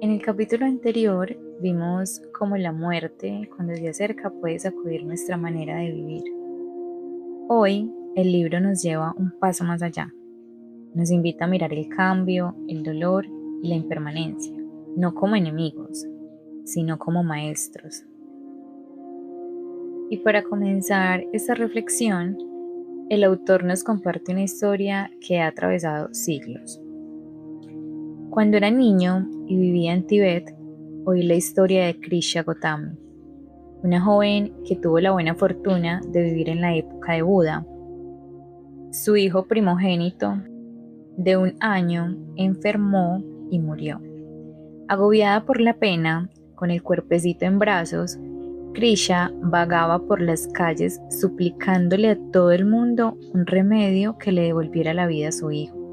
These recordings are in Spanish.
En el capítulo anterior vimos cómo la muerte, cuando se acerca, puede sacudir nuestra manera de vivir. Hoy el libro nos lleva un paso más allá. Nos invita a mirar el cambio, el dolor y la impermanencia, no como enemigos, sino como maestros. Y para comenzar esta reflexión, el autor nos comparte una historia que ha atravesado siglos. Cuando era niño y vivía en Tibet, oí la historia de Krisha Gotami, una joven que tuvo la buena fortuna de vivir en la época de Buda. Su hijo primogénito, de 1 año, enfermó y murió. Agobiada por la pena, con el cuerpecito en brazos, Krisha vagaba por las calles suplicándole a todo el mundo un remedio que le devolviera la vida a su hijo.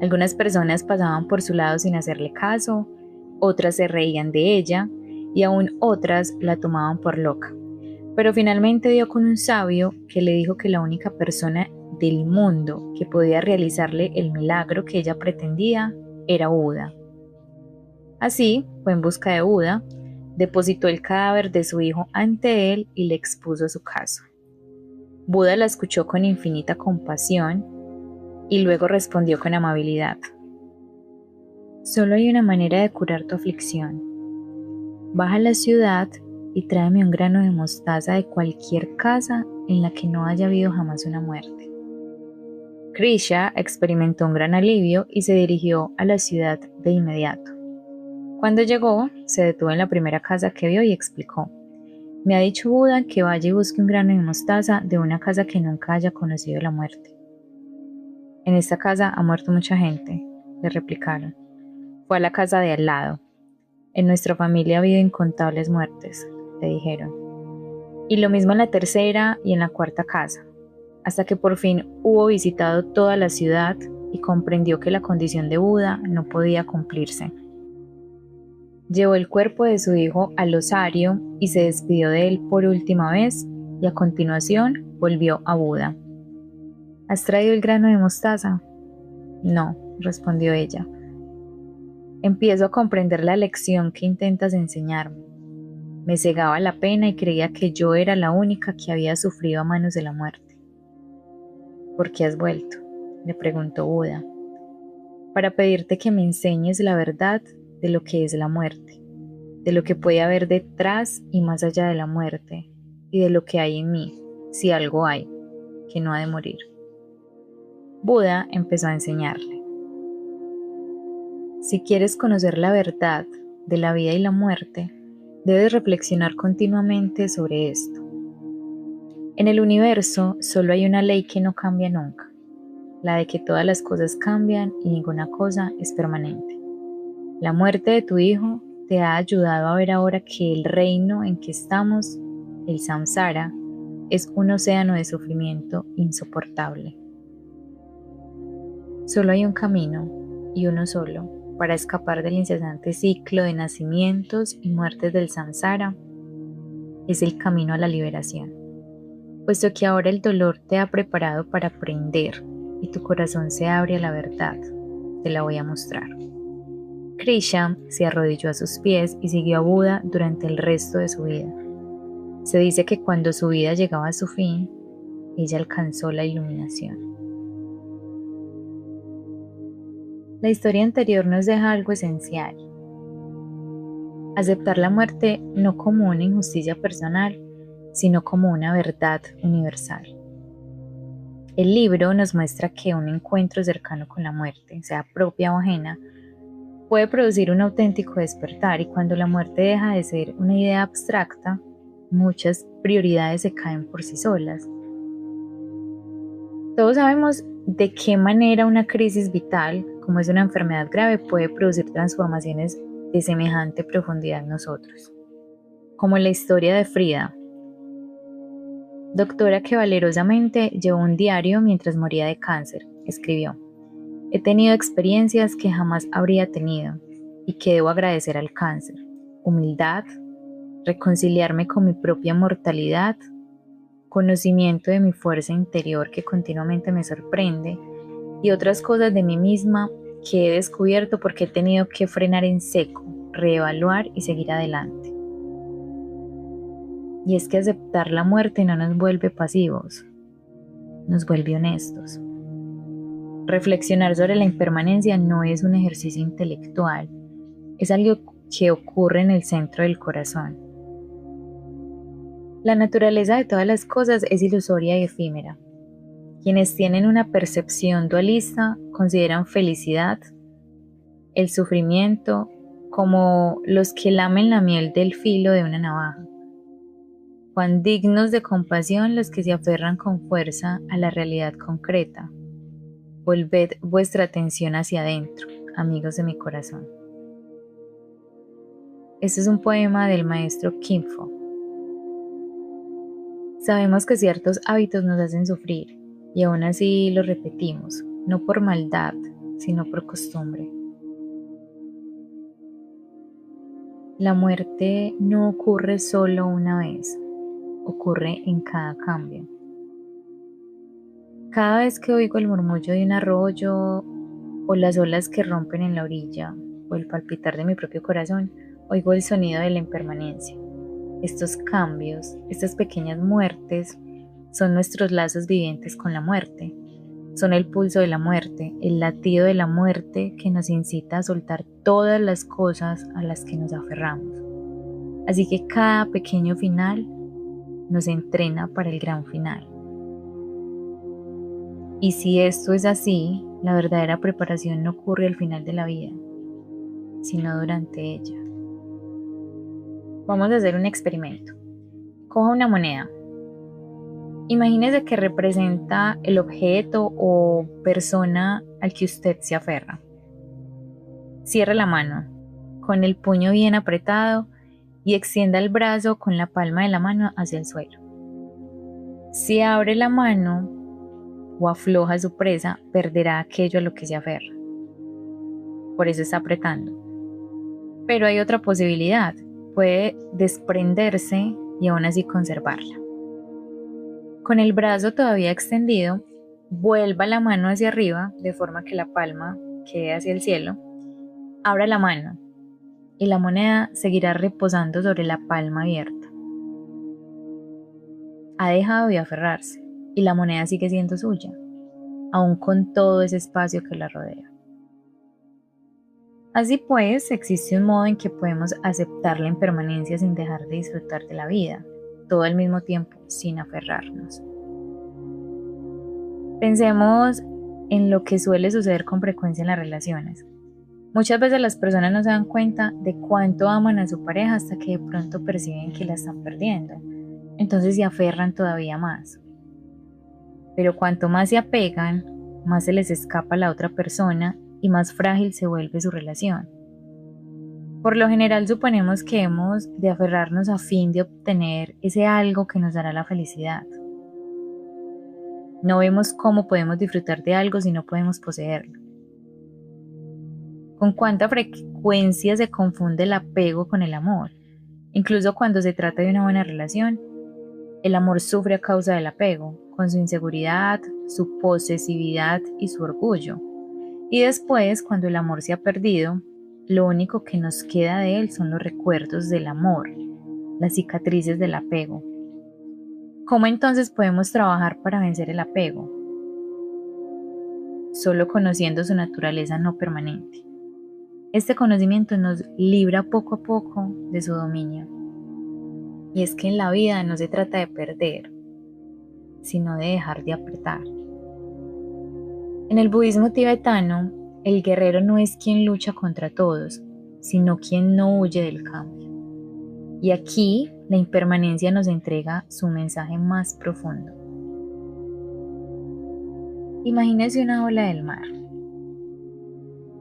Algunas personas pasaban por su lado sin hacerle caso, otras se reían de ella y aún otras la tomaban por loca. Pero finalmente dio con un sabio que le dijo que la única persona del mundo que podía realizarle el milagro que ella pretendía era Buda. Así fue en busca de Buda, depositó el cadáver de su hijo ante él y le expuso su caso. Buda la escuchó con infinita compasión y luego respondió con amabilidad: solo hay una manera de curar tu aflicción. Baja a la ciudad y tráeme un grano de mostaza de cualquier casa en la que no haya habido jamás una muerte. Krisha experimentó un gran alivio y se dirigió a la ciudad de inmediato. Cuando llegó, se detuvo en la primera casa que vio y explicó: me ha dicho Buda que vaya y busque un grano de mostaza de una casa que nunca haya conocido la muerte. En esta casa ha muerto mucha gente, le replicaron. Fue a la casa de al lado. En nuestra familia ha habido incontables muertes, le dijeron. Y lo mismo en la tercera y en la cuarta casa, hasta que por fin hubo visitado toda la ciudad y comprendió que la condición de Buda no podía cumplirse. Llevó el cuerpo de su hijo al osario y se despidió de él por última vez y a continuación volvió a Buda. ¿Has traído el grano de mostaza? No, respondió ella. Empiezo a comprender la lección que intentas enseñarme. Me cegaba la pena y creía que yo era la única que había sufrido a manos de la muerte. ¿Por qué has vuelto?, le preguntó Buda. Para pedirte que me enseñes la verdad de lo que es la muerte, de lo que puede haber detrás y más allá de la muerte, y de lo que hay en mí, si algo hay, que no ha de morir. Buda empezó a enseñarle. Si quieres conocer la verdad de la vida y la muerte, debes reflexionar continuamente sobre esto. En el universo solo hay una ley que no cambia nunca, la de que todas las cosas cambian y ninguna cosa es permanente. La muerte de tu hijo te ha ayudado a ver ahora que el reino en que estamos, el samsara, es un océano de sufrimiento insoportable. Solo hay un camino, y uno solo, para escapar del incesante ciclo de nacimientos y muertes del samsara, es el camino a la liberación. Puesto que ahora el dolor te ha preparado para aprender y tu corazón se abre a la verdad, te la voy a mostrar. Krisha se arrodilló a sus pies y siguió a Buda durante el resto de su vida. Se dice que cuando su vida llegaba a su fin, ella alcanzó la iluminación. La historia anterior nos deja algo esencial. Aceptar la muerte no como una injusticia personal, sino como una verdad universal. El libro nos muestra que un encuentro cercano con la muerte, sea propia o ajena, puede producir un auténtico despertar, y cuando la muerte deja de ser una idea abstracta, muchas prioridades se caen por sí solas. Todos sabemos de qué manera una crisis vital, como es una enfermedad grave, puede producir transformaciones de semejante profundidad en nosotros. Como la historia de Frida, doctora que valerosamente llevó un diario mientras moría de cáncer. Escribió: he tenido experiencias que jamás habría tenido y que debo agradecer al cáncer: humildad, reconciliarme con mi propia mortalidad, conocimiento de mi fuerza interior que continuamente me sorprende, y otras cosas de mí misma que he descubierto porque he tenido que frenar en seco reevaluar y seguir adelante. Y es que aceptar la muerte no nos vuelve pasivos, nos vuelve honestos. Reflexionar sobre la impermanencia no es un ejercicio intelectual, es algo que ocurre en el centro del corazón. La naturaleza de todas las cosas es ilusoria y efímera. Quienes tienen una percepción dualista consideran felicidad, el sufrimiento, como los que lamen la miel del filo de una navaja. Cuán dignos de compasión los que se aferran con fuerza a la realidad concreta. Volved vuestra atención hacia adentro, amigos de mi corazón. Este es un poema del maestro Kim Fo. Sabemos que ciertos hábitos nos hacen sufrir y aún así los repetimos, no por maldad, sino por costumbre. La muerte no ocurre solo una vez, ocurre en cada cambio. Cada vez que oigo el murmullo de un arroyo o las olas que rompen en la orilla o el palpitar de mi propio corazón, oigo el sonido de la impermanencia. Estos cambios, estas pequeñas muertes, son nuestros lazos vivientes con la muerte. Son el pulso de la muerte, el latido de la muerte que nos incita a soltar todas las cosas a las que nos aferramos. Así que cada pequeño final nos entrena para el gran final. Y si esto es así, la verdadera preparación no ocurre al final de la vida, sino durante ella. Vamos a hacer un experimento. Coja una moneda. Imagínese que representa el objeto o persona al que usted se aferra. Cierre la mano con el puño bien apretado y extienda el brazo con la palma de la mano hacia el suelo. Si abre la mano o afloja su presa, perderá aquello a lo que se aferra. Por eso está apretando. Pero hay otra posibilidad. Puede desprenderse y aún así conservarla. Con el brazo todavía extendido, vuelva la mano hacia arriba de forma que la palma quede hacia el cielo. Abra la mano y la moneda seguirá reposando sobre la palma abierta. Ha dejado de aferrarse y la moneda sigue siendo suya, aún con todo ese espacio que la rodea. Así pues, existe un modo en que podemos aceptar la impermanencia sin dejar de disfrutar de la vida, todo al mismo tiempo sin aferrarnos. Pensemos en lo que suele suceder con frecuencia en las relaciones. Muchas veces las personas no se dan cuenta de cuánto aman a su pareja hasta que de pronto perciben que la están perdiendo. Entonces se aferran todavía más. Pero cuanto más se apegan, más se les escapa a la otra persona y más frágil se vuelve su relación. Por lo general suponemos que hemos de aferrarnos a fin de obtener ese algo que nos dará la felicidad. No vemos cómo podemos disfrutar de algo si no podemos poseerlo. Con cuánta frecuencia se confunde el apego con el amor. Incluso cuando se trata de una buena relación, el amor sufre a causa del apego, con su inseguridad, su posesividad y su orgullo. Y después, cuando el amor se ha perdido, lo único que nos queda de él son los recuerdos del amor, las cicatrices del apego. ¿Cómo entonces podemos trabajar para vencer el apego? Solo conociendo su naturaleza no permanente. Este conocimiento nos libra poco a poco de su dominio. Y es que en la vida no se trata de perder, sino de dejar de apretar. En el budismo tibetano, el guerrero no es quien lucha contra todos, sino quien no huye del cambio. Y aquí la impermanencia nos entrega su mensaje más profundo. Imagínese una ola del mar.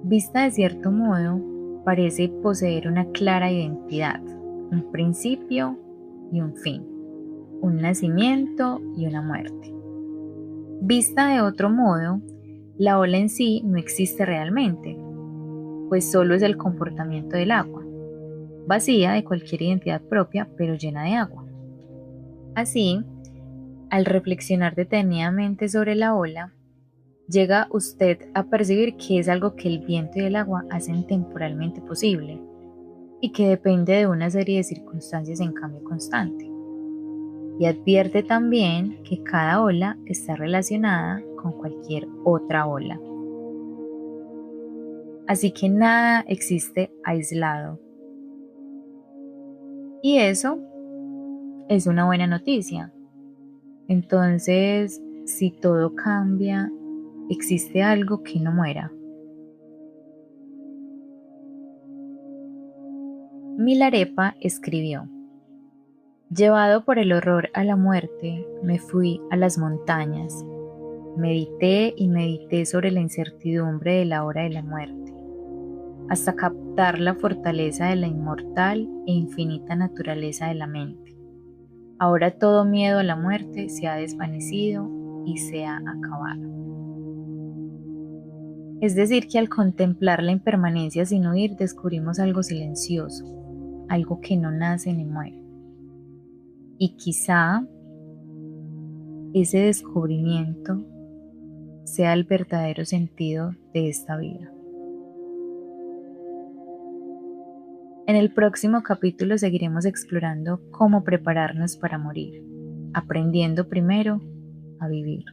Vista de cierto modo, parece poseer una clara identidad, un principio y un fin, un nacimiento y una muerte. Vista de otro modo, la ola en sí no existe realmente, pues solo es el comportamiento del agua, vacía de cualquier identidad propia, pero llena de agua. Así, al reflexionar detenidamente sobre la ola, llega usted a percibir que es algo que el viento y el agua hacen temporalmente posible, y que depende de una serie de circunstancias en cambio constante. Y advierte también que cada ola está relacionada con cualquier otra ola. Así que nada existe aislado. Y eso es una buena noticia. Entonces, si todo cambia, existe algo que no muera. Milarepa escribió: llevado por el horror a la muerte, me fui a las montañas. Medité y medité sobre la incertidumbre de la hora de la muerte, hasta captar la fortaleza de la inmortal e infinita naturaleza de la mente. Ahora todo miedo a la muerte se ha desvanecido y se ha acabado. Es decir, que al contemplar la impermanencia sin huir, descubrimos algo silencioso, algo que no nace ni muere. Y quizá ese descubrimiento sea el verdadero sentido de esta vida. En el próximo capítulo seguiremos explorando cómo prepararnos para morir, aprendiendo primero a vivir.